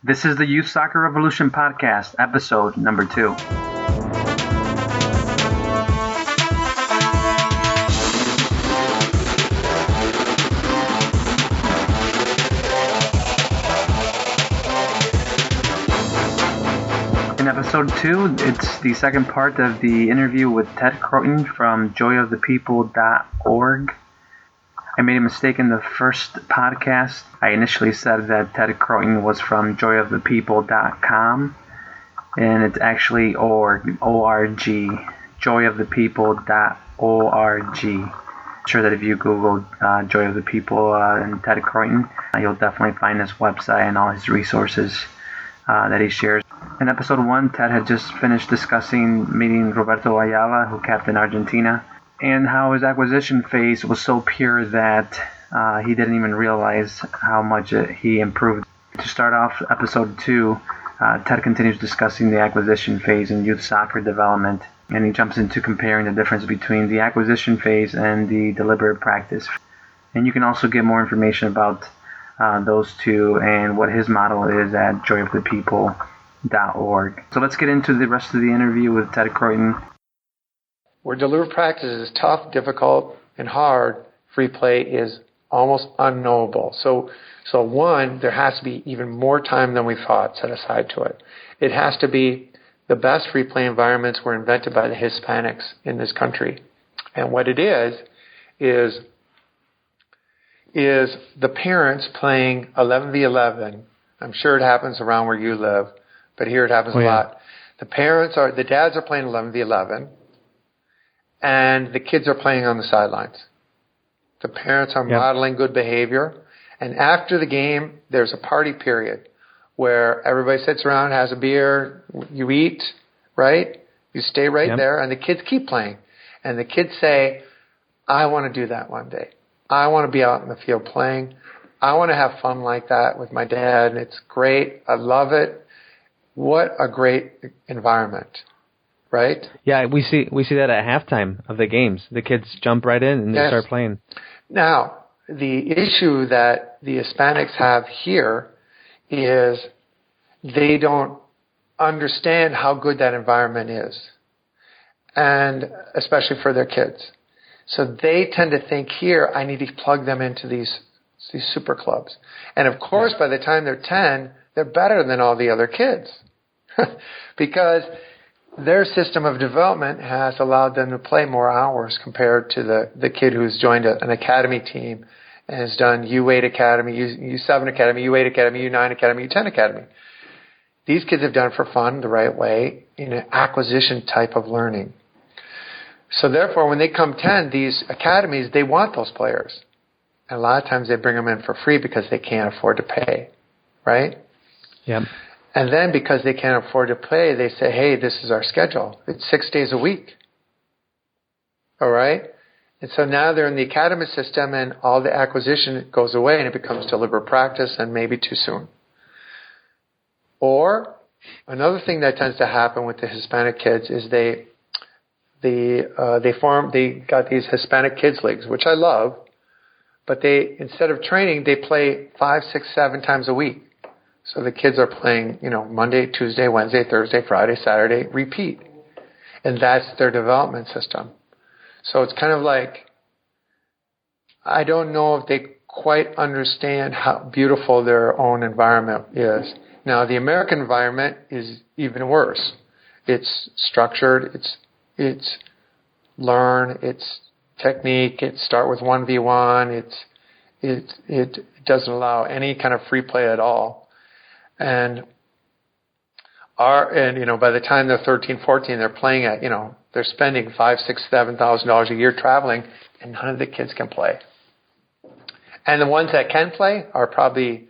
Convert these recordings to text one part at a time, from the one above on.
This is the Youth Soccer Revolution Podcast, episode number 2. In episode 2, it's the second part of the interview with Ted Kroeten from joyofthepeople.org. I made a mistake in the first podcast. I initially said that Ted Kroeten was from joyofthepeople.com, and it's actually org, O-R-G, joyofthepeople.org. I'm sure that if you Google Joy of the People and Ted Kroeten, you'll definitely find his website and all his resources that he shares. In episode 1, Ted had just finished discussing meeting Roberto Ayala, who captained Argentina, and how his acquisition phase was so pure that he didn't even realize how much he improved. To start off episode 2, Ted continues discussing the acquisition phase in youth soccer development, and he jumps into comparing the difference between the acquisition phase and the deliberate practice. And you can also get more information about those two and what his model is at joyofthepeople.org. So let's get into the rest of the interview with Ted Kroeten. Where deliberate practice is tough, difficult, and hard, free play is almost unknowable. So one, there has to be even more time than we thought set aside to it. It has to be the best free play environments were invented by the Hispanics in this country. And what it is the parents playing 11v11. I'm sure it happens around where you live, but here it happens a lot. The dads are playing 11v11, and the kids are playing on the sidelines. The parents are modeling good behavior, and after the game, there's a party period where everybody sits around, has a beer, you eat, right? You stay right there, and the kids keep playing. And the kids say, I want to do that one day. I want to be out in the field playing. I want to have fun like that with my dad. It's great. I love it. What a great environment, right? Yeah, we see that at halftime of the games. The kids jump right in and they start playing. Now, the issue that the Hispanics have here is they don't understand how good that environment is, and especially for their kids. So they tend to think here, I need to plug them into these super clubs. And of course, by the time they're 10, they're better than all the other kids because their system of development has allowed them to play more hours compared to the kid who's joined an academy team and has done U8 Academy, U7 Academy, U8 Academy, U9 Academy, U10 Academy. These kids have done it for fun, the right way, in an acquisition type of learning. So therefore, when they come 10, these academies, they want those players. And a lot of times they bring them in for free because they can't afford to pay, right? Yep. And then because they can't afford to pay, they say, hey, this is our schedule. It's 6 days a week. All right? And so now they're in the academy system and all the acquisition goes away and it becomes deliberate practice and maybe too soon. Or another thing that tends to happen with the Hispanic kids is they got these Hispanic kids leagues, which I love, but they, instead of training, they play 5, 6, 7 times a week. So the kids are playing, Monday, Tuesday, Wednesday, Thursday, Friday, Saturday, repeat. And that's their development system. So it's kind of like, I don't know if they quite understand how beautiful their own environment is. Now, the American environment is even worse. It's structured, it's learn, it's technique, it's start with 1v1, it doesn't allow any kind of free play at all. And by the time they're 13, 14, they're playing at, they're spending $5,000, $6,000, $7,000 a year traveling, and none of the kids can play. And the ones that can play are probably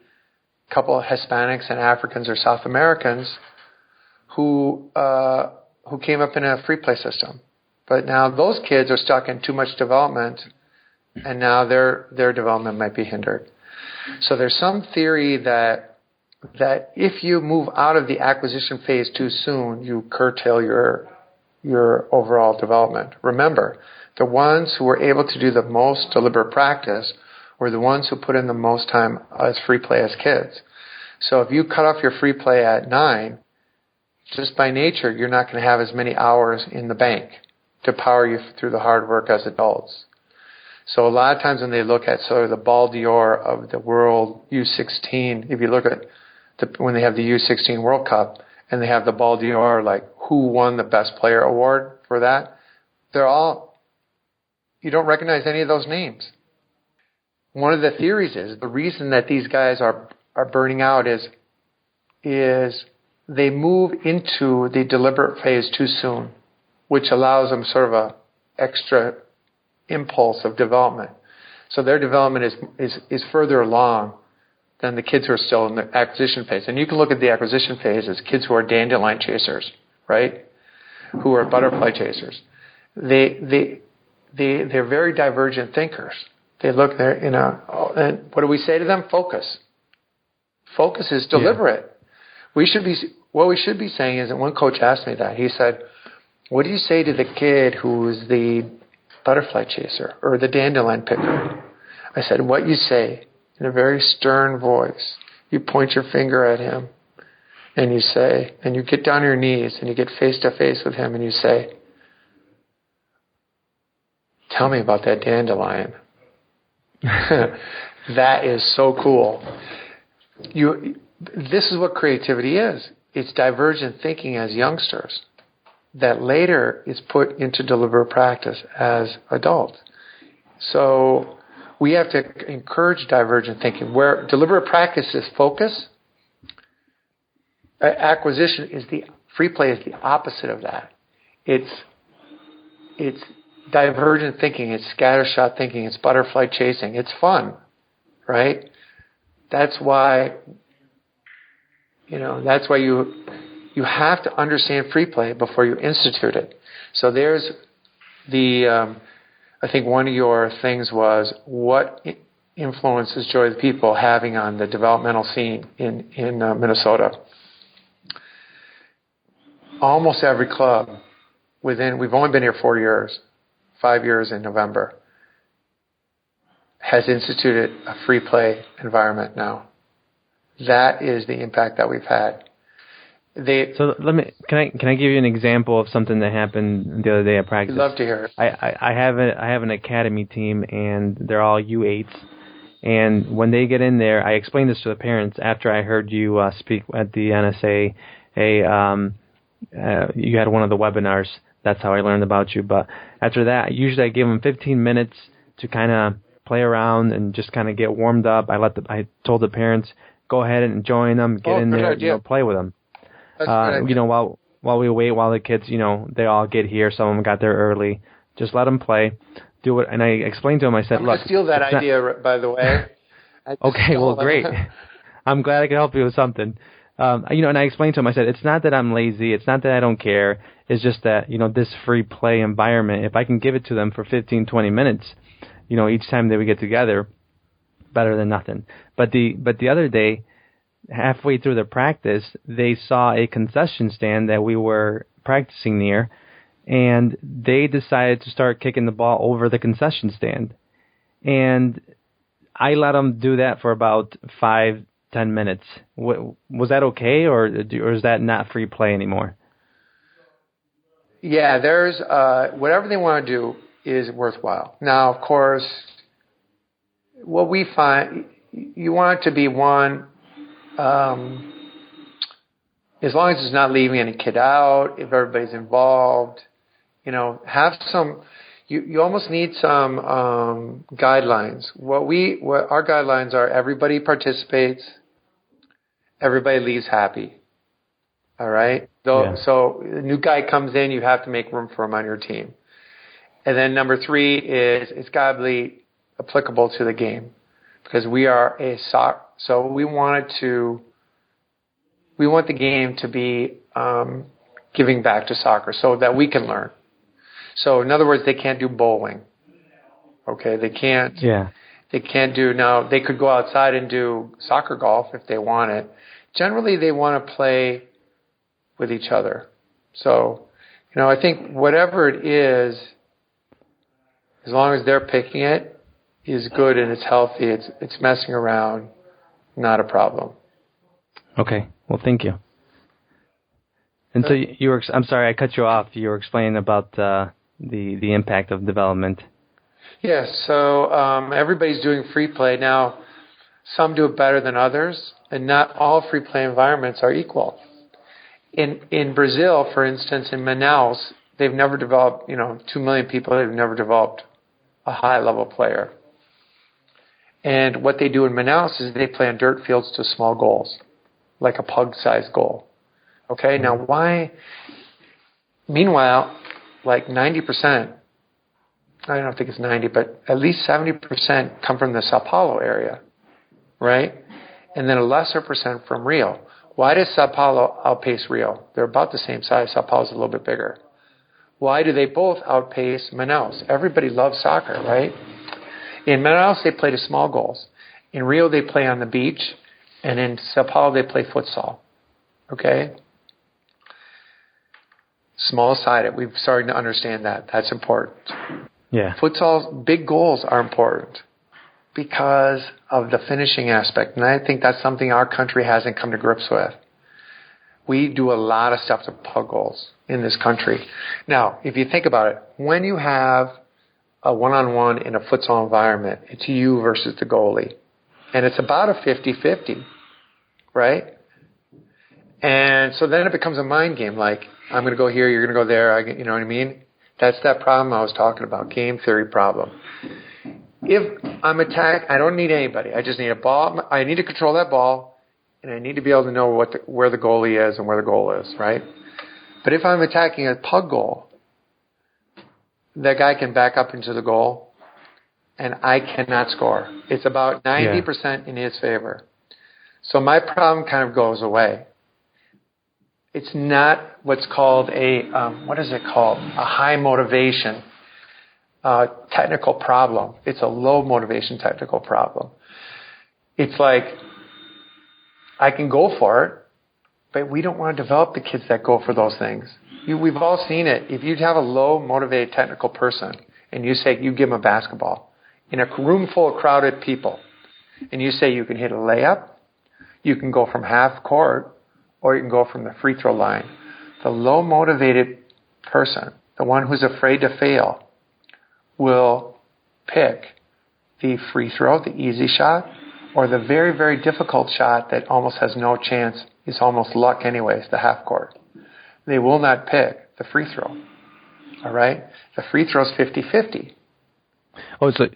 a couple of Hispanics and Africans or South Americans who came up in a free play system. But now those kids are stuck in too much development, and now their development might be hindered. So there's some theory that if you move out of the acquisition phase too soon, you curtail your overall development. Remember, the ones who were able to do the most deliberate practice were the ones who put in the most time as free play as kids. So if you cut off your free play at 9, just by nature, you're not going to have as many hours in the bank to power you through the hard work as adults. So a lot of times when they look at sort of the ball d'or of the World U16, if you look at when they have the U16 World Cup and they have the ball d'or, like who won the best player award for that, you don't recognize any of those names. One of the theories is the reason that these guys are burning out is they move into the deliberate phase too soon, which allows them sort of a extra impulse of development. So their development is further along than the kids who are still in the acquisition phase. And you can look at the acquisition phase as kids who are dandelion chasers, right? Who are butterfly chasers. They're very divergent thinkers. They look there and what do we say to them? Focus. Focus is deliberate. Yeah. What we should be saying is, and one coach asked me that, he said, what do you say to the kid who's the butterfly chaser or the dandelion picker? I said, what you say in a very stern voice, you point your finger at him and you say, and you get down on your knees and you get face to face with him and you say, tell me about that dandelion. That is so cool. This is what creativity is. It's divergent thinking as youngsters that later is put into deliberate practice as adults. So we have to encourage divergent thinking. Where deliberate practice is focus, free play is the opposite of that. It's divergent thinking, it's scattershot thinking, it's butterfly chasing. It's fun, right? That's why you have to understand free play before you institute it. So there's I think one of your things was what influence is Joy of the People having on the developmental scene in Minnesota? Almost every club we've only been here 4 years, 5 years in November, has instituted a free play environment now. That is the impact that we've had. Can I give you an example of something that happened the other day at practice? I'd love to hear it. I have an academy team, and they're all U8s. And when they get in there, I explained this to the parents after I heard you speak at the NSA. You had one of the webinars. That's how I learned about you. But after that, usually I give them 15 minutes to kind of play around and just kind of get warmed up. I told the parents, go ahead and join them, get in there, play with them. While we wait, while the kids, they all get here. Some of them got there early. Just let them play, do it. And I explained to them. I said, I'm going to steal that idea, by the way. Okay, well, great. I'm glad I could help you with something. And I explained to him. I said, it's not that I'm lazy. It's not that I don't care. It's just that this free play environment. If I can give it to them for 15, 20 minutes, each time that we get together, better than nothing. But the other day, halfway through the practice, they saw a concession stand that we were practicing near, and they decided to start kicking the ball over the concession stand. And I let them do that for about 5-10 minutes. Was that okay, or is that not free play anymore? Yeah, there's whatever they want to do is worthwhile. Now, of course, what we find, you want it to be one, as long as it's not leaving any kid out, if everybody's involved, have some, you almost need some guidelines. What our guidelines are, everybody participates, everybody leaves happy. All right? So a new guy comes in, you have to make room for him on your team. And then number 3 is it's got to be applicable to the game, because we are so we want the game to be giving back to soccer so that we can learn. So in other words, they can't do bowling. Okay, they can't. Yeah. They can't do now. They could go outside and do soccer golf if they want it. Generally, they want to play with each other. So, I think whatever it is, as long as they're picking it, is good and it's healthy. It's messing around, not a problem. Okay. Well, thank you. And so you were, I'm sorry, I cut you off. You were explaining about the impact of development. Yes, so everybody's doing free play. Now, some do it better than others, and not all free play environments are equal. In Brazil, for instance, in Manaus, they've never developed, 2 million people, they've never developed a high-level player. And what they do in Manaus is they play on dirt fields to small goals, like a pug-sized goal. Okay, now why? Meanwhile, like 90%, I don't think it's 90, but at least 70% come from the Sao Paulo area, right? And then a lesser percent from Rio. Why does Sao Paulo outpace Rio? They're about the same size. Sao Paulo's a little bit bigger. Why do they both outpace Manaus? Everybody loves soccer, right? In Manaus, they play to small goals. In Rio, they play on the beach. And in Sao Paulo, they play futsal. Okay? Small-sided. We've started to understand that. That's important. Yeah. Futsal's big goals are important because of the finishing aspect. And I think that's something our country hasn't come to grips with. We do a lot of stuff to pug goals in this country. Now, if you think about it, when you have a one-on-one in a futsal environment, it's you versus the goalie. And it's about a 50-50, right? And so then it becomes a mind game, like, I'm going to go here, you're going to go there, you know what I mean? That's that problem I was talking about, game theory problem. If I'm attacked, I don't need anybody. I just need a ball. I need to control that ball, and I need to be able to know where the goalie is and where the goal is, right? But if I'm attacking a pug goal, that guy can back up into the goal, and I cannot score. It's about 90% in his favor. So my problem kind of goes away. It's not what's called a high motivation technical problem. It's a low motivation technical problem. It's like, I can go for it, but we don't want to develop the kids that go for those things. We've all seen it. If you have a low motivated technical person and you give them a basketball in a room full of crowded people, and you say you can hit a layup, you can go from half court, or you can go from the free throw line. The low motivated person, the one who's afraid to fail, will pick the free throw, the easy shot, or the very, very difficult shot that almost has no chance. It's almost luck anyways, the half court. They will not pick the free throw. All right? The free throw is 50-50. Oh, so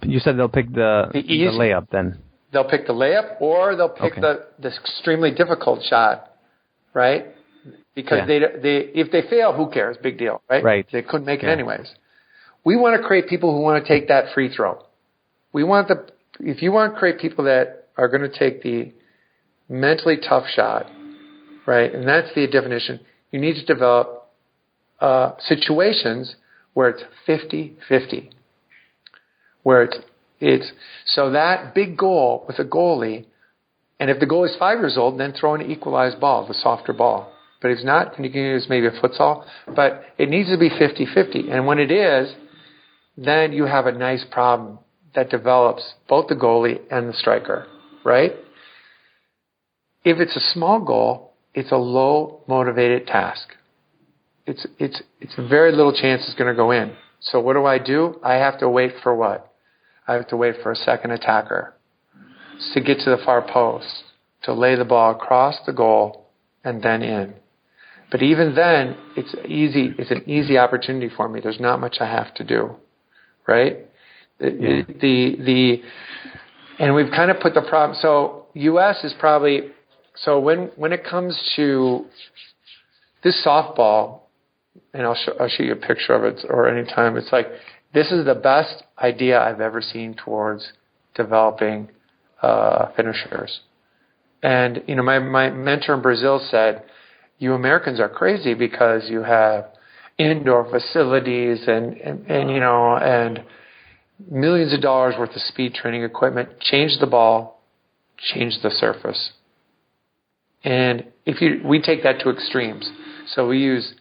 you said they'll pick the layup then. They'll pick the layup, or they'll pick the extremely difficult shot, right? Because if they fail, who cares? Big deal, right? Right. They couldn't make it anyways. We want to create people who want to take that free throw. If you want to create people that are going to take the mentally tough shot, right? And that's the definition. You need to develop situations where it's 50-50, where it's so that big goal with a goalie, and if the goalie is 5 years old, then throw an equalized ball, the softer ball. But if not, then you can use maybe a futsal. But it needs to be 50-50. And when it is, then you have a nice problem that develops both the goalie and the striker, right? If it's a small goal, it's a low motivated task. It's very little chance it's going to go in. So what do? I have to wait for what? I have to wait for a second attacker to get to the far post, to lay the ball across the goal and then in. But even then, it's an easy opportunity for me. There's not much I have to do, right? And we've kind of put the problem. So U.S. is probably, so when it comes to this softball, and I'll show you a picture of it or anytime, it's like, this is the best idea I've ever seen towards developing finishers. And, my mentor in Brazil said, you Americans are crazy because you have indoor facilities and millions of dollars worth of speed training equipment. Change the ball, change the surface. And we take that to extremes. So we'll use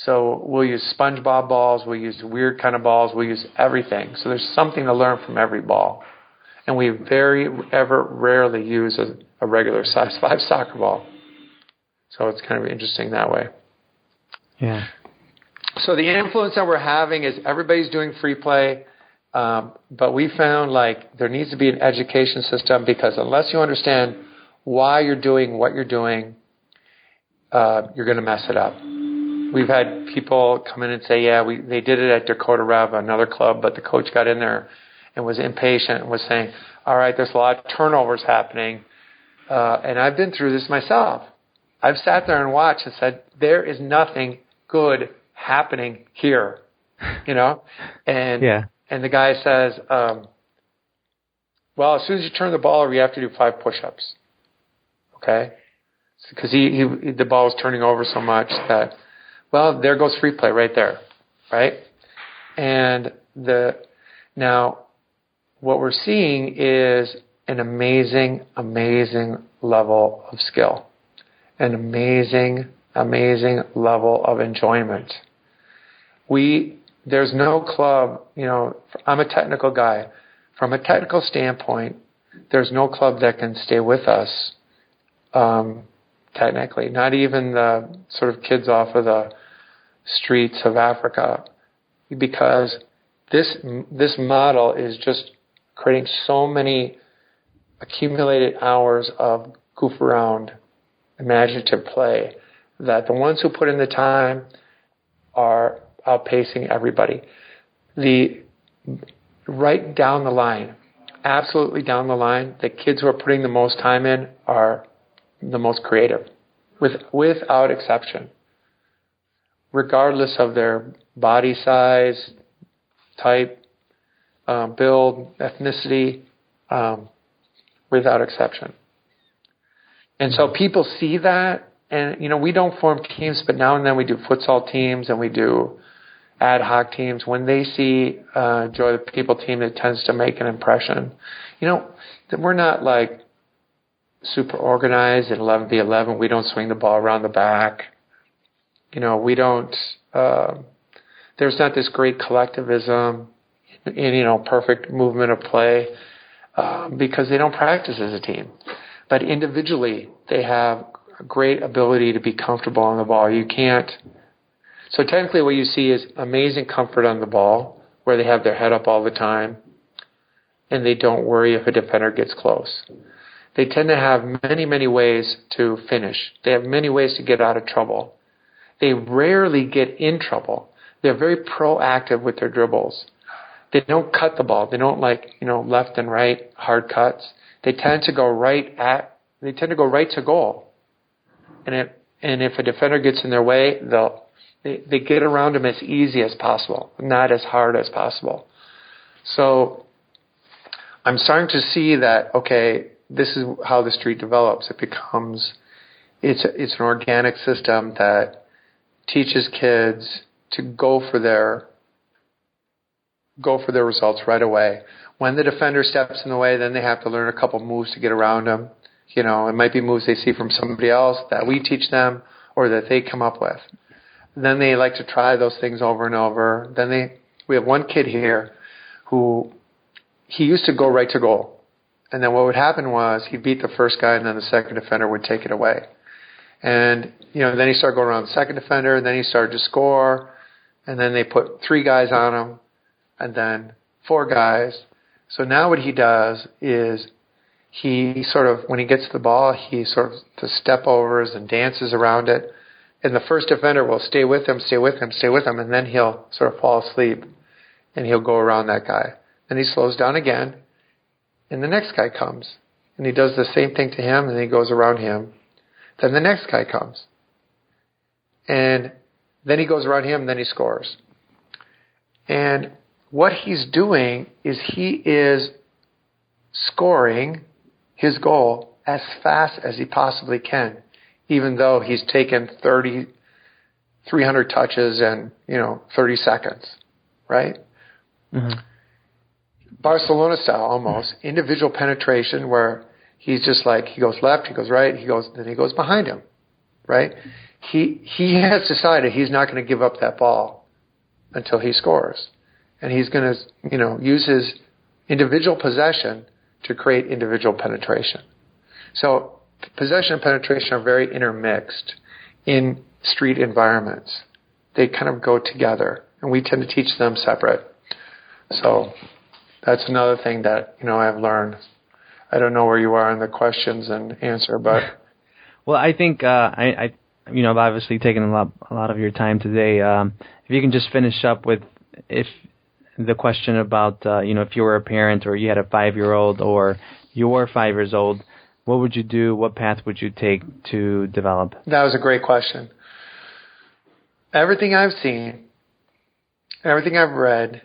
SpongeBob balls, we'll use weird kind of balls, we'll use everything. So there's something to learn from every ball. And we rarely use a regular size 5 soccer ball. So it's kind of interesting that way. Yeah. So the influence that we're having is everybody's doing free play, but we found like there needs to be an education system, because unless you understand why you're doing what you're doing, you're going to mess it up. We've had people come in and say, yeah, they did it at Dakota Rev, another club, but the coach got in there and was impatient and was saying, all right, there's a lot of turnovers happening. And I've been through this myself. I've sat there and watched and said, there is nothing good happening here, you know? And and the guy says, well, as soon as you turn the ball over, you have to do 5 push-ups. Okay? Because the ball was turning over so much that, well, there goes free play right there, right? And now what we're seeing is an amazing, amazing level of skill, an amazing, amazing level of enjoyment. There's no club, you know, I'm a technical guy. From a technical standpoint, there's no club that can stay with us, technically. Not even the sort of kids off of the streets of Africa, because this model is just creating so many accumulated hours of goof around imaginative play that the ones who put in the time are outpacing everybody. Right down the line, absolutely down the line, the kids who are putting the most time in are the most creative, without exception, regardless of their body size, type, build, ethnicity, without exception. And so people see that, and, you know, we don't form teams, but now and then we do futsal teams and we do ad hoc teams. When they see Joy the People team, it tends to make an impression. You know, we're not like super organized at 11v11. We don't swing the ball around the back. You know, we don't, there's not this great collectivism in, you know, perfect movement of play, because they don't practice as a team. But individually, they have a great ability to be comfortable on the ball. You can't. So technically what you see is amazing comfort on the ball, where they have their head up all the time, and they don't worry if a defender gets close. They tend to have many, many ways to finish. They have many ways to get out of trouble. They rarely get in trouble. They're very proactive with their dribbles. They don't cut the ball. They don't left and right hard cuts. They tend to go right to goal. And if a defender gets in their way, they get around him as easy as possible, not as hard as possible. So I'm starting to see that, okay, this is how the street develops. It's an organic system that teaches kids to go for their results right away. When the defender steps in the way, then they have to learn a couple moves to get around him. You know, it might be moves they see from somebody else that we teach them or that they come up with. Then they like to try those things over and over. We have one kid here who he used to go right to goal. And then what would happen was he'd beat the first guy and then the second defender would take it away. And, you know, then he started going around the second defender, and then he started to score, and then they put 3 guys on him, and then 4 guys. So now what he does is he sort of, when he gets the ball, he sort of does step overs and dances around it. And the first defender will stay with him, and then he'll sort of fall asleep, and he'll go around that guy. Then he slows down again, and the next guy comes, and he does the same thing to him, and he goes around him. Then the next guy comes, and then he goes around him, and then he scores. And what he's doing is he is scoring his goal as fast as he possibly can, even though he's taken 300 touches in, 30 seconds, right? Mm-hmm. Barcelona style almost, individual penetration where he's just like, he goes left, he goes right, then he goes behind him, right? He has decided he's not going to give up that ball until he scores. And he's going to, use his individual possession to create individual penetration. So possession and penetration are very intermixed in street environments. They kind of go together, and we tend to teach them separate. So that's another thing that, I've learned. I don't know where you are in the questions and answer, but... Well, I think I've obviously taken a lot of your time today. If you can just finish up with the question about, if you were a parent or you had a 5-year-old or you were 5 years old, what would you do? What path would you take to develop? That was a great question. Everything I've seen, everything I've read,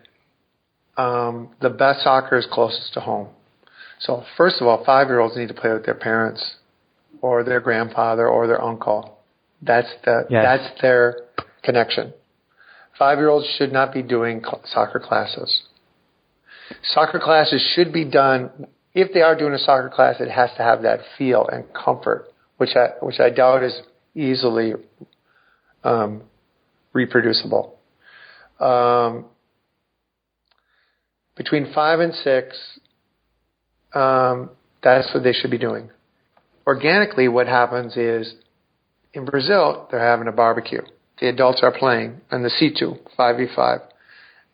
the best soccer is closest to home. So first of all, 5-year-olds need to play with their parents or their grandfather or their uncle. That's their connection. 5-year-olds should not be doing soccer classes. Soccer classes should be done, if they are doing a soccer class, it has to have that feel and comfort, which I doubt is easily reproducible. Between 5 and 6, that's what they should be doing. Organically, what happens is, in Brazil, they're having a barbecue. The adults are playing on the C2, 5v5.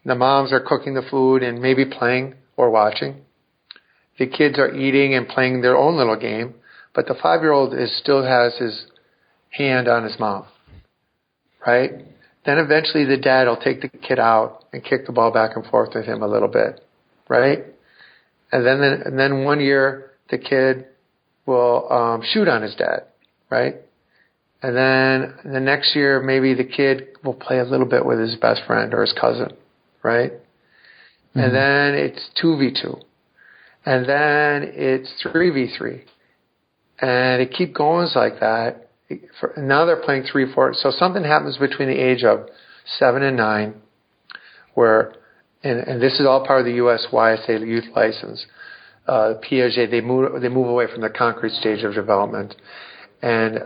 The moms are cooking the food and maybe playing or watching. The kids are eating and playing their own little game, but the 5-year-old still has his hand on his mom, right? Then eventually the dad will take the kid out and kick the ball back and forth with him a little bit, right? And then one year the kid will shoot on his dad, right? And then the next year maybe the kid will play a little bit with his best friend or his cousin, right? Mm-hmm. And then it's 2v2. And then it's 3v3. And it keeps going like that. Now they're playing 3-4. So something happens between the age of 7 and 9 where, and this is all part of the U.S. YSA youth license, Piaget, they move away from the concrete stage of development. And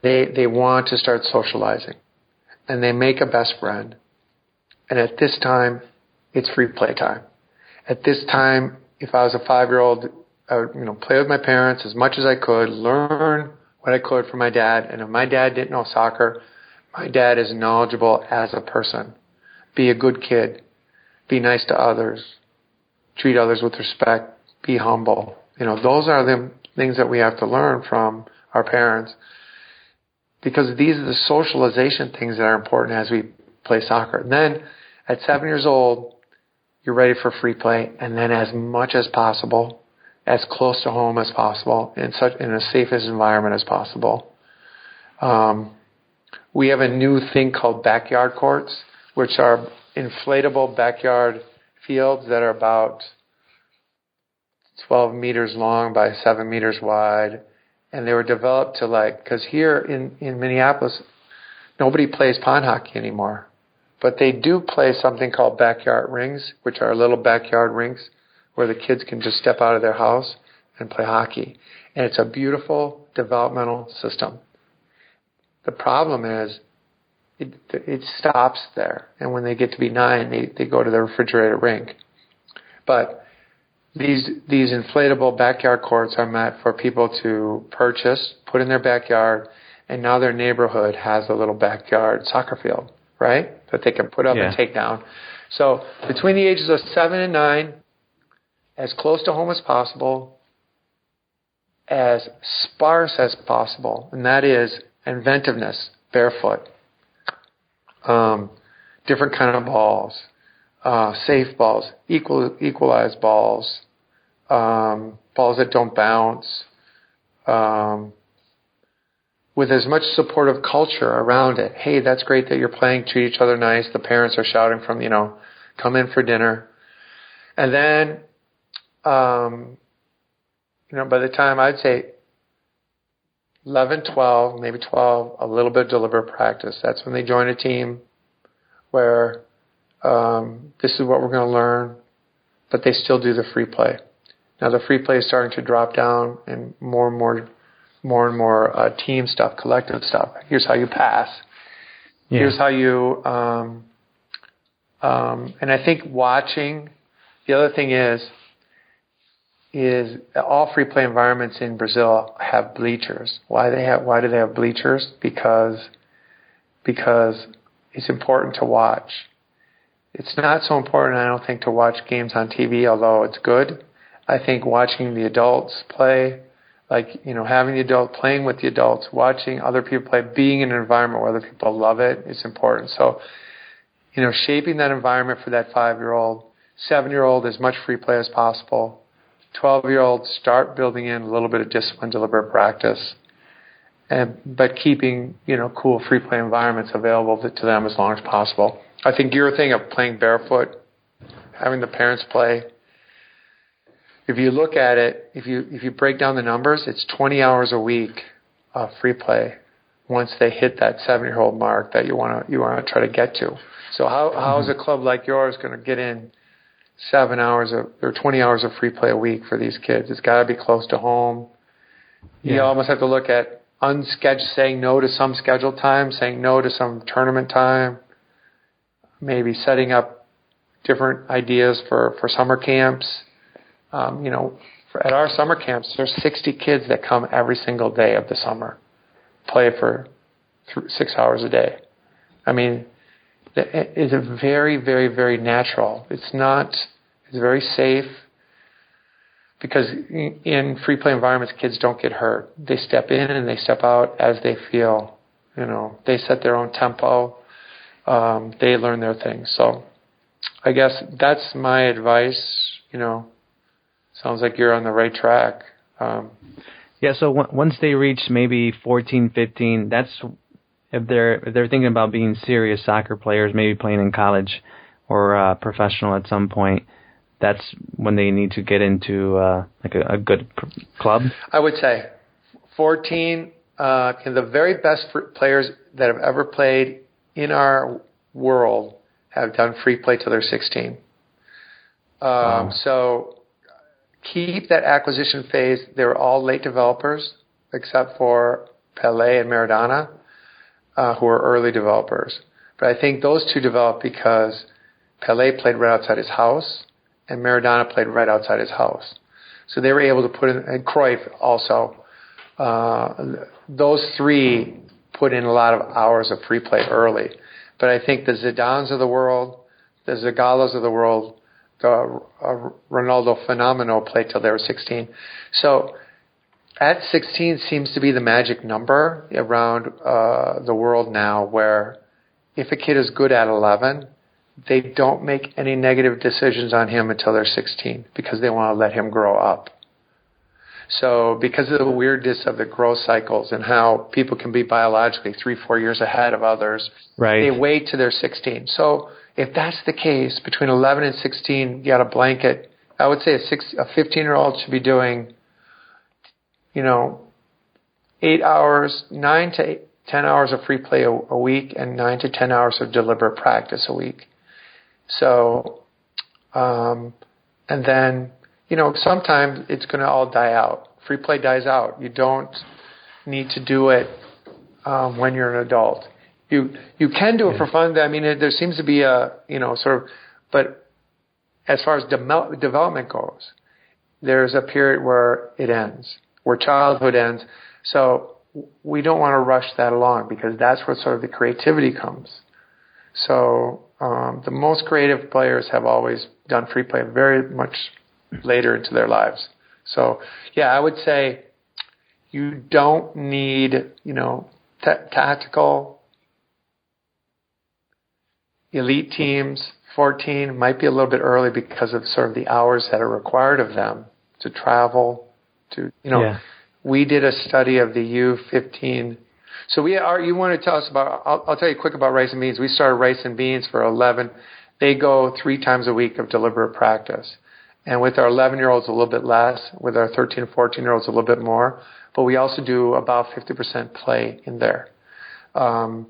they want to start socializing. And they make a best friend. And at this time, it's free play time. At this time, if I was a 5-year-old, I would, play with my parents as much as I could, learn what I could from my dad. And if my dad didn't know soccer, my dad is knowledgeable as a person. Be a good kid. Be nice to others. Treat others with respect. Be humble. Those are the things that we have to learn from our parents. Because these are the socialization things that are important as we play soccer. And then at 7 years old, you're ready for free play, and then as much as possible, as close to home as possible, in a safest environment as possible. We have a new thing called backyard courts, which are inflatable backyard fields that are about 12 meters long by 7 meters wide, and they were developed to because here in Minneapolis, nobody plays pond hockey anymore. But they do play something called backyard rings, which are little backyard rings where the kids can just step out of their house and play hockey. And it's a beautiful developmental system. The problem is it stops there. And when they get to be 9, they go to the refrigerated rink. But these inflatable backyard courts are meant for people to purchase, put in their backyard, and now their neighborhood has a little backyard soccer field, right? That they can put up and take down. So between the ages of 7 and 9, as close to home as possible, as sparse as possible, and that is inventiveness, barefoot, different kind of balls, safe balls, equalized balls, balls that don't bounce, with as much supportive culture around it. Hey, that's great that you're playing. Treat each other nice. The parents are shouting from, come in for dinner. And then, by the time I'd say 11, 12, maybe 12, a little bit of deliberate practice. That's when they join a team where this is what we're going to learn, but they still do the free play. Now the free play is starting to drop down and more and more team stuff, collective stuff. Here's how you pass. Yeah. Here's how you, and I think watching, the other thing is is all free play environments in Brazil have bleachers. Why do they have bleachers? Because it's important to watch. It's not so important, I don't think, to watch games on TV, although it's good. I think watching the adults play, having the adult, playing with the adults, watching other people play, being in an environment where other people love it is important. So, shaping that environment for that 5-year-old, 7-year-old, as much free play as possible. 12-year-old, start building in a little bit of discipline, deliberate practice, but keeping, cool free play environments available to them as long as possible. I think your thing of playing barefoot, having the parents play, if you look at it, if you break down the numbers, it's 20 hours a week of free play once they hit that 7-year-old mark that you want to try to get to. So how is a club like yours going to get in 7 hours or 20 hours of free play a week for these kids? It's got to be close to home. Yeah. You almost have to look at saying no to some scheduled time, saying no to some tournament time, maybe setting up different ideas for summer camps. At our summer camps, there's 60 kids that come every single day of the summer, play for 6 hours a day. I mean, it's a very, very, very natural. It's very safe because in free play environments, kids don't get hurt. They step in and they step out as they feel. They set their own tempo. They learn their things. So I guess that's my advice. Sounds like you're on the right track. Yeah, so once they reach maybe 14, 15, that's if they're thinking about being serious soccer players, maybe playing in college or professional at some point, that's when they need to get into a good club? I would say 14, the very best players that have ever played in our world have done free play till they're 16. Wow. So keep that acquisition phase. They were all late developers, except for Pelé and Maradona, who were early developers. But I think those two developed because Pelé played right outside his house, and Maradona played right outside his house. So they were able to put in, and Cruyff also, those three put in a lot of hours of free play early. But I think the Zidanes of the world, the Zagalos of the world, the Ronaldo Fenomeno played till they were 16. So at 16 seems to be the magic number around the world now, where if a kid is good at 11, they don't make any negative decisions on him until they're 16 because they want to let him grow up. So because of the weirdness of the growth cycles and how people can be biologically 3-4 years ahead of others, right, they wait till they're 16. So if that's the case, between 11 and 16, you got a blanket. I would say a 15-year-old should be doing, 8 hours, 9 to 10 hours of free play a week and 9 to 10 hours of deliberate practice a week. So, and then, sometimes it's going to all die out. Free play dies out. You don't need to do it when you're an adult. You can do it for fun. I mean, there seems to be but as far as development goes, there's a period where it ends, where childhood ends. So we don't want to rush that along because that's where sort of the creativity comes. So the most creative players have always done free play very much later into their lives. So, yeah, I would say you don't need, tactical elite teams. 14 might be a little bit early because of sort of the hours that are required of them to travel to, We did a study of the U15. So you want to tell us about, I'll tell you quick about rice and beans. We started rice and beans for 11. They go 3 times a week of deliberate practice. And with our 11-year-olds, a little bit less. With our 13 and 14-year-olds, a little bit more. But we also do about 50% play in there. And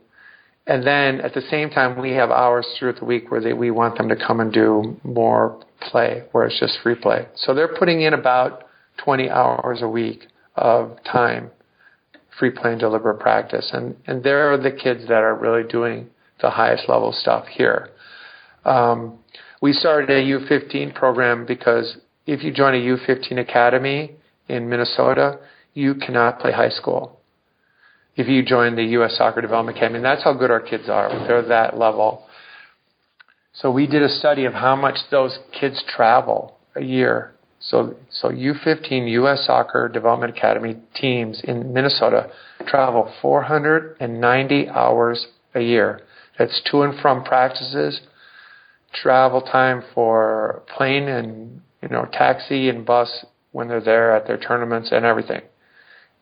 then at the same time, we have hours throughout the week where we want them to come and do more play, where it's just free play. So they're putting in about 20 hours a week of time, free play and deliberate practice. And they're the kids that are really doing the highest level stuff here. We started a U15 program because if you join a U15 academy in Minnesota, you cannot play high school. If you join the U.S. Soccer Development Academy, and that's how good our kids are. They're that level. So we did a study of how much those kids travel a year. So U15 U.S. Soccer Development Academy teams in Minnesota travel 490 hours a year. That's to and from practices, travel time for plane and taxi and bus when they're there at their tournaments and everything.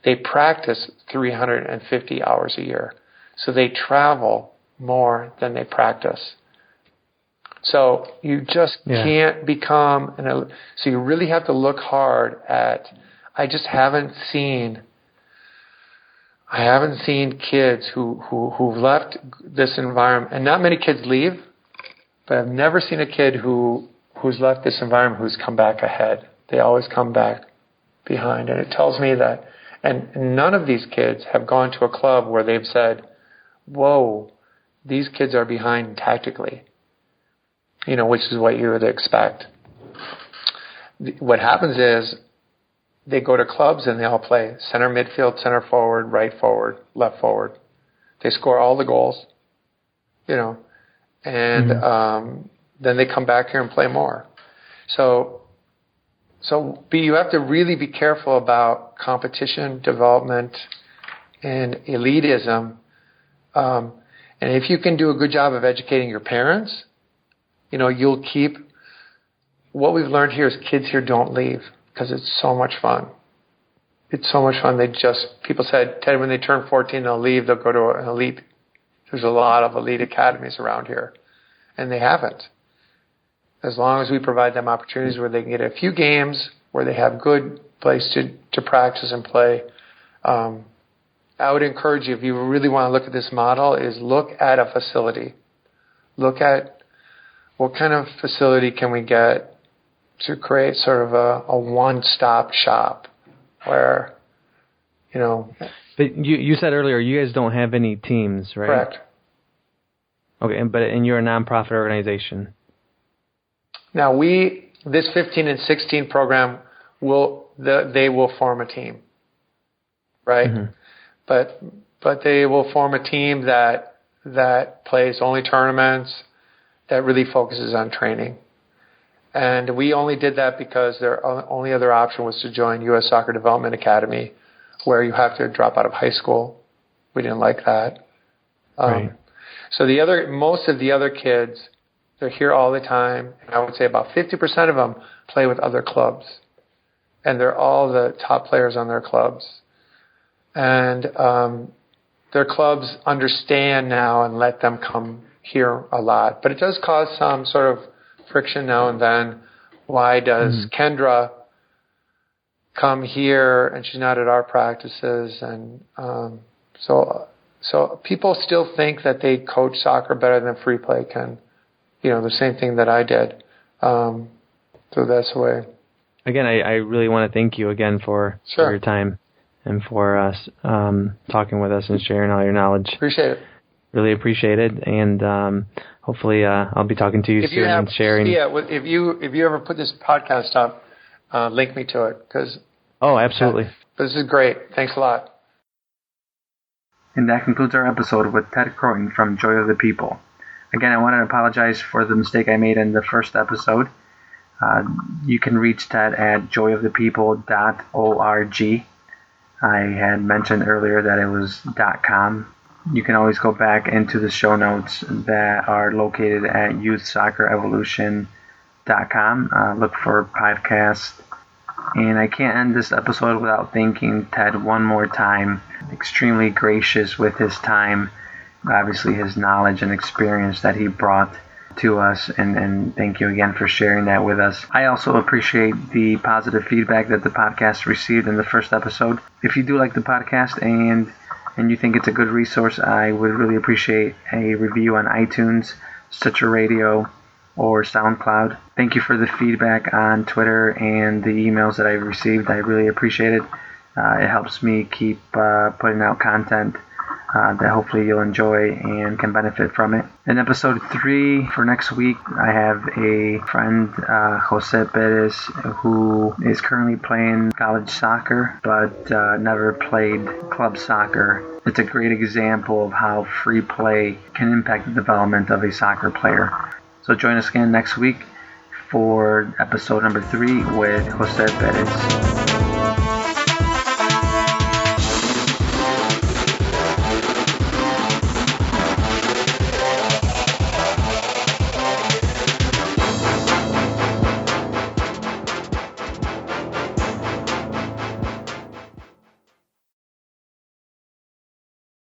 They practice 350 hours a year. So they travel more than they practice. So you just can't become so you really have to look hard at. I haven't seen kids who've left this environment, and not many kids leave, but I've never seen a kid who's left this environment who's come back ahead. They always come back behind, and it tells me that. And none of these kids have gone to a club where they've said, "Whoa, these kids are behind tactically." Which is what you would expect. What happens is they go to clubs and they all play center midfield, center forward, right forward, left forward. They score all the goals, and then they come back here and play more. So you have to really be careful about competition, development, and elitism. And if you can do a good job of educating your parents, you'll keep. What we've learned here is kids here don't leave because it's so much fun. It's so much fun. People said, Ted, when they turn 14, they'll leave. They'll go to an elite. There's a lot of elite academies around here, and they haven't. As long as we provide them opportunities where they can get a few games, where they have good place to practice and play. I would encourage you, if you really want to look at this model, is look at a facility. Look at what kind of facility can we get to create sort of a one-stop shop where, But you said earlier you guys don't have any teams, right? Correct. Okay, and you're a nonprofit organization. Now this 15 and 16 program they will form a team, right? Mm-hmm. But they will form a team that plays only tournaments, that really focuses on training. And we only did that because their only other option was to join U.S. Soccer Development Academy, where you have to drop out of high school. We didn't like that. Right. So most of the other kids, they're here all the time. And I would say about 50% of them play with other clubs. And they're all the top players on their clubs. And their clubs understand now and let them come here a lot. But it does cause some sort of friction now and then. Why does Kendra come here and she's not at our practices? And so people still think that they coach soccer better than free play can. The same thing that I did. So that's the way. Again, I really want to thank you again for your time and for us talking with us and sharing all your knowledge. Appreciate it. Really appreciate it, and hopefully I'll be talking to you soon and sharing. Yeah, if you ever put this podcast up, link me to it because. Oh, absolutely. This is great. Thanks a lot. And that concludes our episode with Ted Kroeten from Joy of the People. Again, I want to apologize for the mistake I made in the first episode. You can reach Ted at joyofthepeople.org. I had mentioned earlier that it was .com. You can always go back into the show notes that are located at youthsoccerevolution.com. Look for podcast. And I can't end this episode without thanking Ted one more time. Extremely gracious with his time, obviously his knowledge and experience that he brought to us, and thank you again for sharing that with us. I also appreciate the positive feedback that the podcast received in the first episode. If you do like the podcast and you think it's a good resource, I would really appreciate a review on iTunes, Stitcher Radio, or SoundCloud. Thank you for the feedback on Twitter and the emails that I've received. I really appreciate it. It helps me keep putting out content that hopefully you'll enjoy and can benefit from it. In episode 3 for next week, I have a friend, Jose Perez, who is currently playing college soccer but never played club soccer. It's a great example of how free play can impact the development of a soccer player. So join us again next week for episode number 3 with Jose Perez.